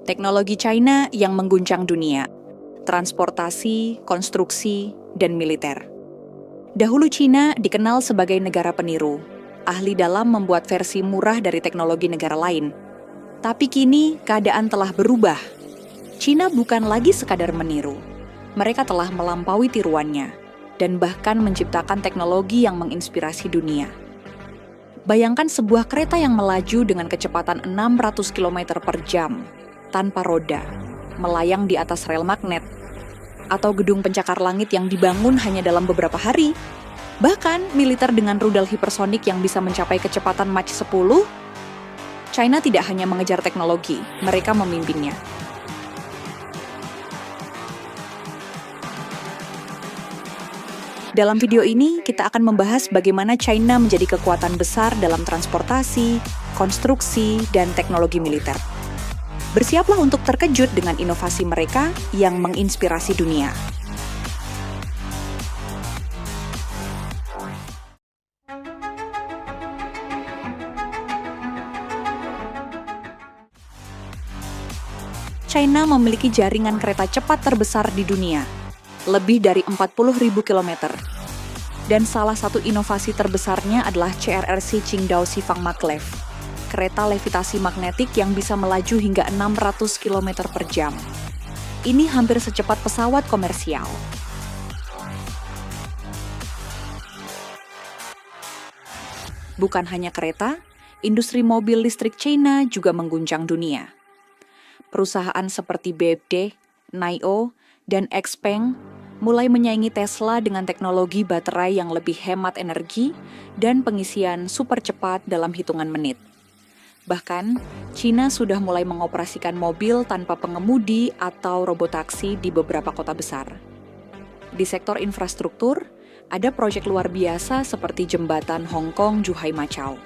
Teknologi China yang mengguncang dunia, transportasi, konstruksi, dan militer. Dahulu China dikenal sebagai negara peniru, ahli dalam membuat versi murah dari teknologi negara lain. Tapi kini keadaan telah berubah. China bukan lagi sekadar meniru. Mereka telah melampaui tiruannya dan bahkan menciptakan teknologi yang menginspirasi dunia. Bayangkan sebuah kereta yang melaju dengan kecepatan 600 km per jam, tanpa roda, melayang di atas rel magnet, atau gedung pencakar langit yang dibangun hanya dalam beberapa hari. Bahkan militer dengan rudal hipersonik yang bisa mencapai kecepatan Mach 10, China tidak hanya mengejar teknologi, mereka memimpinnya. Dalam video ini, kita akan membahas bagaimana China menjadi kekuatan besar dalam transportasi, konstruksi, dan teknologi militer. Bersiaplah untuk terkejut dengan inovasi mereka yang menginspirasi dunia. China memiliki jaringan kereta cepat terbesar di dunia, lebih dari 40.000 km. Dan salah satu inovasi terbesarnya adalah CRRC Qingdao Xifang Maglev, kereta levitasi magnetik yang bisa melaju hingga 600 km per jam. Ini hampir secepat pesawat komersial. Bukan hanya kereta, industri mobil listrik China juga mengguncang dunia. Perusahaan seperti BYD, NIO, dan XPeng mulai menyaingi Tesla dengan teknologi baterai yang lebih hemat energi dan pengisian super cepat dalam hitungan menit. Bahkan, China sudah mulai mengoperasikan mobil tanpa pengemudi atau robotaksi di beberapa kota besar. Di sektor infrastruktur, ada proyek luar biasa seperti jembatan Hong Kong-Zhuhai-Macau.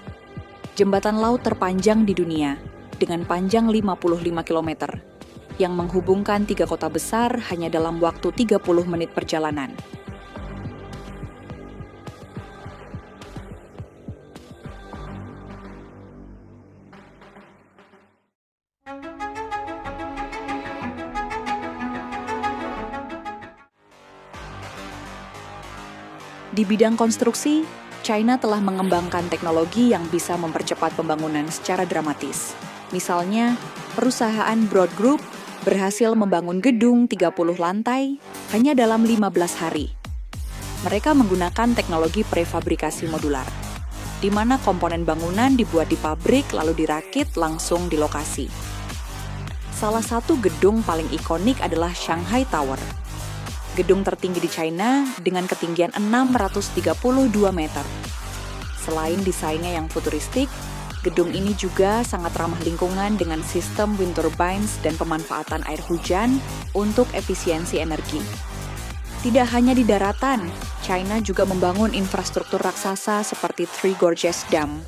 Jembatan laut terpanjang di dunia, dengan panjang 55 km, yang menghubungkan 3 kota besar hanya dalam waktu 30 menit perjalanan. Di bidang konstruksi, China telah mengembangkan teknologi yang bisa mempercepat pembangunan secara dramatis. Misalnya, perusahaan Broad Group berhasil membangun gedung 30 lantai hanya dalam 15 hari. Mereka menggunakan teknologi prefabrikasi modular, di mana komponen bangunan dibuat di pabrik lalu dirakit langsung di lokasi. Salah satu gedung paling ikonik adalah Shanghai Tower, gedung tertinggi di China dengan ketinggian 632 meter. Selain desainnya yang futuristik, gedung ini juga sangat ramah lingkungan dengan sistem wind turbines dan pemanfaatan air hujan untuk efisiensi energi. Tidak hanya di daratan, China juga membangun infrastruktur raksasa seperti Three Gorges Dam,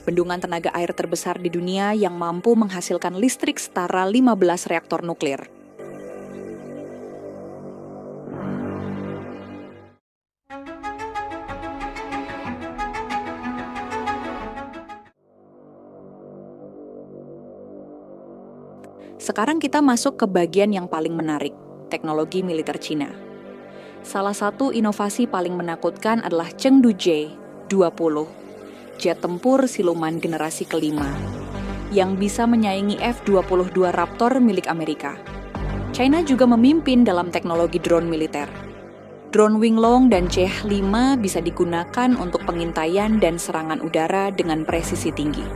bendungan tenaga air terbesar di dunia yang mampu menghasilkan listrik setara 15 reaktor nuklir. Sekarang kita masuk ke bagian yang paling menarik, teknologi militer Cina. Salah satu inovasi paling menakutkan adalah Chengdu J-20, jet tempur siluman generasi kelima, yang bisa menyaingi F-22 Raptor milik Amerika. China juga memimpin dalam teknologi drone militer. Drone Winglong dan Ch-5 bisa digunakan untuk pengintaian dan serangan udara dengan presisi tinggi.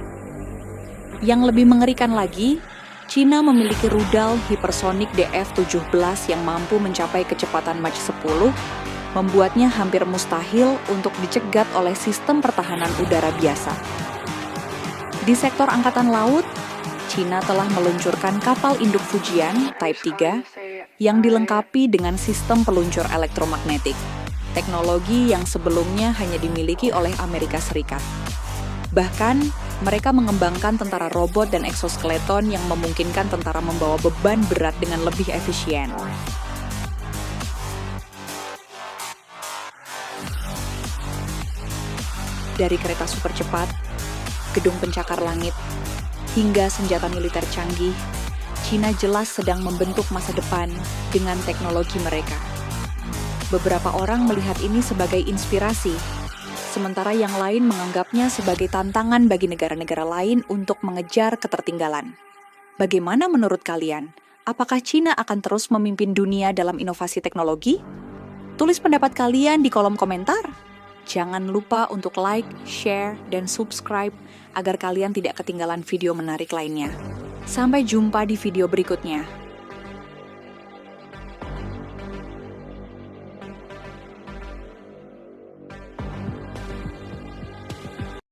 Yang lebih mengerikan lagi, China memiliki rudal hipersonik DF-17 yang mampu mencapai kecepatan Mach 10, membuatnya hampir mustahil untuk dicegat oleh sistem pertahanan udara biasa. Di sektor angkatan laut, China telah meluncurkan kapal induk Fujian Type 3 yang dilengkapi dengan sistem peluncur elektromagnetik, teknologi yang sebelumnya hanya dimiliki oleh Amerika Serikat. Bahkan, mereka mengembangkan tentara robot dan eksoskeleton yang memungkinkan tentara membawa beban berat dengan lebih efisien. Dari kereta super cepat, gedung pencakar langit, hingga senjata militer canggih, Cina jelas sedang membentuk masa depan dengan teknologi mereka. Beberapa orang melihat ini sebagai inspirasi, sementara yang lain menganggapnya sebagai tantangan bagi negara-negara lain untuk mengejar ketertinggalan. Bagaimana menurut kalian? Apakah Cina akan terus memimpin dunia dalam inovasi teknologi? Tulis pendapat kalian di kolom komentar. Jangan lupa untuk like, share, dan subscribe agar kalian tidak ketinggalan video menarik lainnya. Sampai jumpa di video berikutnya.